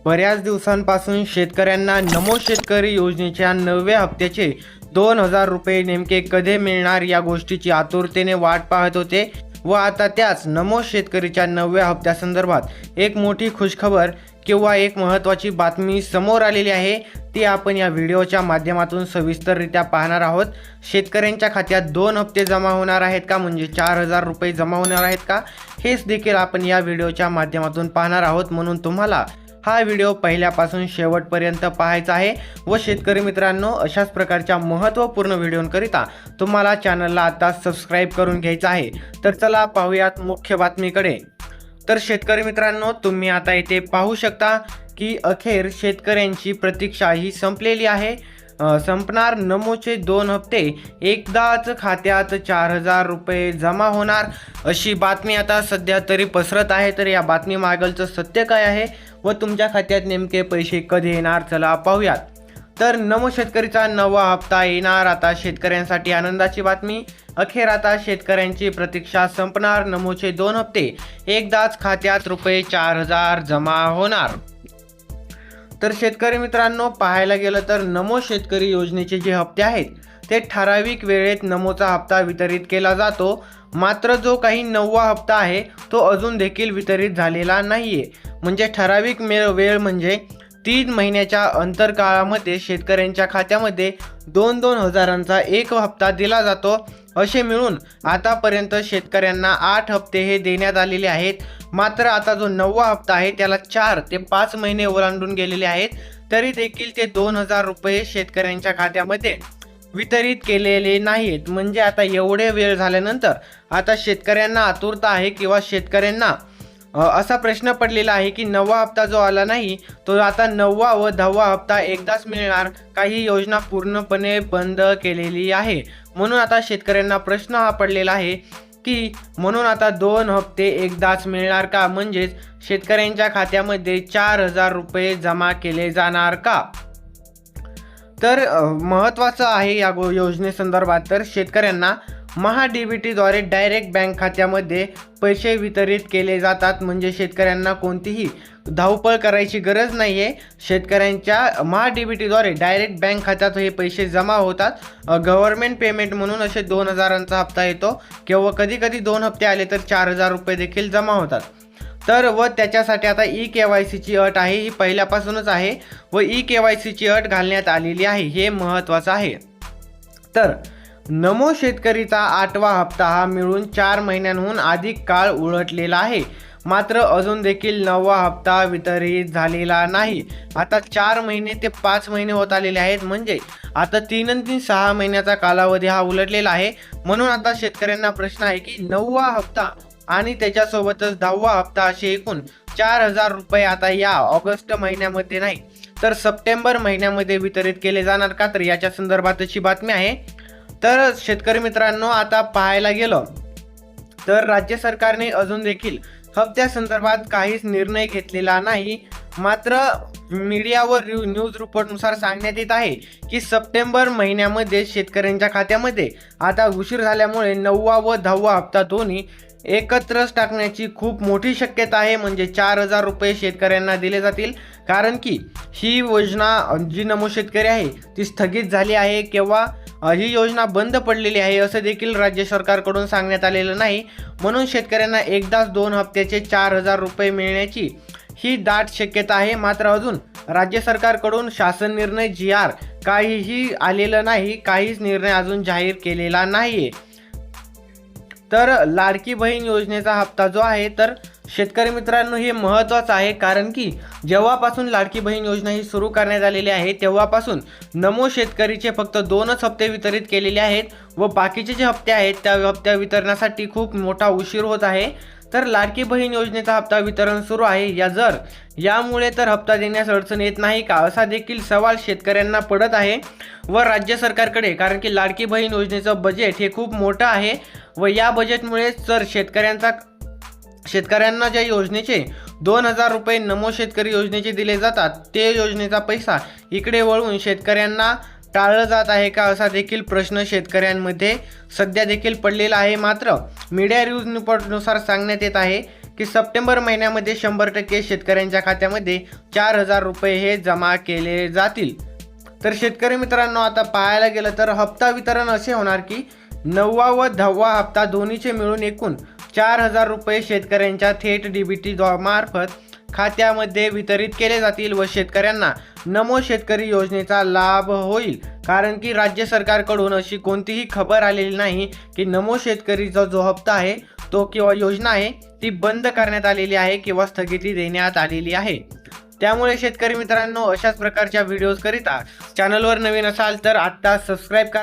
बऱ्याच दिवसांपासून शेतकऱ्यांना नमो शेतकरी योजनेच्या 9व्या हप्त्याचे 2000 रुपये नेमके कधी मिळणार या गोष्टीची आतुरतेने वाट पाहत होते व आता त्याच नमो शेतकरीच्या 9व्या हप्त्यासंदर्भात एक मोठी खुशखबर किंवा एक महत्त्वाची बातमी समोर आलेली आहे। ती आपण या व्हिडिओच्या माध्यमातून सविस्तररित्या पाहणार आहोत। शेतकऱ्यांच्या खात्यात 2 हप्ते जमा होणार आहेत का, म्हणजे 4000 रुपये जमा होणार आहेत का, हेच देखील आपण या व्हिडिओच्या माध्यमातून पाहणार आहोत। म्हणून तुम्हाला हा व्हिडिओ पहिल्यापासून शेवटपर्यंत पाहायचा आहे व शेतकरी मित्रांनो, अशाच प्रकारच्या महत्त्वपूर्ण व्हिडिओंकरिता तुम्हाला चॅनलला आता सबस्क्राईब करून घ्यायचं आहे। तर चला पाहूयात मुख्य बातमीकडे। तर शेतकरी मित्रांनो, तुम्ही आता इथे पाहू शकता की अखेर शेतकऱ्यांची प्रतीक्षा ही संपलेली आहे। संपणार नमोचे 2 हप्ते, एकदाच खात्यात 4000 रुपये जमा होणार अशी बातमी आता सध्या तरी पसरत आहे। तर या बातमी मागलचं सत्य काय आहे व तुमच्या खात्यात नेमके पैसे कधी येणार, चला पाहूयात। तर नमो शेतकरीचा 9वा हप्ता येणार। आता शेतकऱ्यांसाठी आनंदाची बातमी, अखेर आता शेतकऱ्यांची प्रतीक्षा संपणार। नमोचे 2 हप्ते, एकदाच खात्यात रुपये 4000 जमा होणार। तर शेतकरी मित्रांनो, पाहायला गेलं तर नमो शेतकरी योजनेचे जे हप्ते आहेत ते ठराविक वेळेत नमोचा हप्ता वितरित केला जातो। मात्र जो काही 9वा हप्ता आहे तो अजून देखील वितरित झालेला नाहीये। म्हणजे ठराविक वेळ म्हणजे 3 महिन्याच्या अंतरकाळामध्ये शेतकऱ्यांच्या खात्यामध्ये 2-2 हजारांचा एक हप्ता दिला जातो। असे मिळून आतापर्यंत शेतकऱ्यांना 8 हप्ते हे देण्यात आलेले आहेत। मात्र आता जो 9वा हप्ता आहे त्याला 4 ते 5 महिने ओलांडून गेलेले आहेत, तरी देखील ते 2000 रुपये शेतकऱ्यांच्या खात्यामध्ये वितरित केलेले नाहीत। म्हणजे आता एवढे वेळ झाल्यानंतर आता शेतकऱ्यांना आतुरता आहे किंवा शेतकऱ्यांना असा प्रश्न पडलेला आहे की 9वा हप्ता जो आला नाही तो आता 9वा व 10वा हप्ता एकदाच मिळणार। काही योजना पूर्णपणे बंद केलेली आहे। म्हणून आता शेतकऱ्यांना प्रश्न हा पडलेला आहे की म्हणून आता 2 हप्ते एकदाच मिळणार का, म्हणजेच शेतकऱ्यांच्या खात्यामध्ये 4000 रुपये जमा केले जाणार का। तर महत्त्वाचं आहे या योजनेसंदर्भात, तर शेतकऱ्यांना महा-DBTद्वारे डायरेक्ट बँक खात्यामध्ये पैसे वितरित केले जातात। म्हणजे शेतकऱ्यांना कोणतीही धावपळ करायची गरज नाही आहे। शेतकऱ्यांच्या महा-DBTद्वारे डायरेक्ट बँक खात्यात हे पैसे जमा होतात। गव्हर्नमेंट पेमेंट म्हणून असे 2000चा हप्ता येतो किंवा कधी कधी 2 हप्ते आले तर 4000 रुपये देखील जमा होतात। तर व त्याच्यासाठी आता EKYCची अट आहे, ही पहिल्यापासूनच आहे व EKYCची अट घालण्यात आलेली आहे, हे महत्त्वाचं आहे। तर नमो शेतकरीचा 8वा हप्ता हा मिळून 4 महिन्यांहून अधिक काळ उलटलेला आहे। मात्र अजून देखील 9वा हप्ता वितरित झालेला नाही। आता 4 महिने ते 5 महिने होत आलेले आहेत, म्हणजे आता 3 ते 6 महिन्याचा कालावधी हा उलटलेला आहे। म्हणून आता शेतकऱ्यांना प्रश्न आहे की 9वा हप्ता आणि त्याच्यासोबतच 10वा हप्ता असे एकूण 4000 रुपये आता या ऑगस्ट महिन्यामध्ये नाही तर सप्टेंबर महिन्यामध्ये वितरित केले जाणार का, तर याच्या संदर्भातची बातमी आहे। तर शेतकरी मित्रांनो, आता पाहायला गेलं तर राज्य सरकारने अजून देखील हप्त्यासंदर्भात काहीच निर्णय घेतलेला नाही। मात्र मीडियावर न्यूज रिपोर्टनुसार सांगण्यात येत आहे की सप्टेंबर महिन्यामध्ये शेतकऱ्यांच्या खात्यामध्ये आता उशीर झाल्यामुळे 9वा व 10वा हप्ता दोन्ही एकत्रच टाकण्याची खूप मोठी शक्यता आहे। म्हणजे 4000 रुपये शेतकऱ्यांना दिले जातील, कारण की ही योजना जी नमो शेतकरी आहे ती स्थगित झाली आहे किंवा ही योजना बंद पडलेली आहे असं देखील राज्य सरकारकडून सांगण्यात आलेलं नाही। म्हणून शेतकऱ्यांना एकदाच 2 हप्त्याचे 4000 रुपये मिळण्याची ही दाट शक्यता आहे। मात्र अजून राज्य सरकारकडून शासन निर्णय GR काहीही आलेलं नाही, काहीच निर्णय अजून जाहीर केलेला नाहीये। तर लाडकी बहीण योजनेचा हप्ता जो आहे, तर शेतकरी मित्रांनो हे महत्त्वाचं आहे, कारण की जेव्हापासून लाडकी बहीण योजना ही सुरू करण्यात आलेली आहे तेव्हापासून नमो शेतकरीचे फक्त 2च हप्ते वितरित केलेले आहेत व बाकीचे जे हप्ते आहेत त्या हप्त्या वितरणासाठी खूप मोठा उशीर होत आहे। तर लाडकी बहीण योजनेचा हप्ता वितरण सुरू आहे, यामुळे तर हप्ता देण्यास अडचण येत नाही का, असा देखील सवाल शेतकऱ्यांना पडत आहे व राज्य सरकारकडे, कारण की लाडकी बहीण योजनेचं बजेट हे खूप मोठं आहे व या बजेटमुळे जर शेतकऱ्यांना ज्या योजनेचे 2000 रुपये नमो शेतकरी योजनेचे दिले जातात ते योजनेचा पैसा इकडे वळून शेतकऱ्यांना टाळलं जात आहे का, असा देखील प्रश्न शेतकऱ्यांमध्ये सध्या देखील पडलेला आहे। मात्र मीडिया न्यूज रिपोर्टनुसार सांगण्यात येत आहे की सप्टेंबर महिन्यामध्ये 100% शेतकऱ्यांच्या खात्यामध्ये 4,000 रुपये हे जमा केले जातील। तर शेतकरी मित्रांनो, आता पाहायला गेलं तर हप्ता वितरण असे होणार की 9वा व 10वा हप्ता दोन्हीचे मिळून एकूण 4,000 रुपये शेतकऱ्यांच्या थेट DBT मार्फत खात्यामध्ये वितरित केले जातील व शेतकऱ्यांना नमो शेतकरी योजनेचा लाभ होईल। कारण की राज्य सरकारकडून अशी कोणतीही खबर आलेली नाही की नमो शेतकरीचा जो हप्ता आहे तो किंवा योजना आहे ती बंद करण्यात आलेली आहे किंवा स्थगिती देण्यात आलेली आहे। त्यामुळे शेतकरी मित्रांनो, अशाच प्रकारच्या व्हिडिओज करिता चॅनलवर नवीन असाल तर आत्ता सबस्क्राईब करा।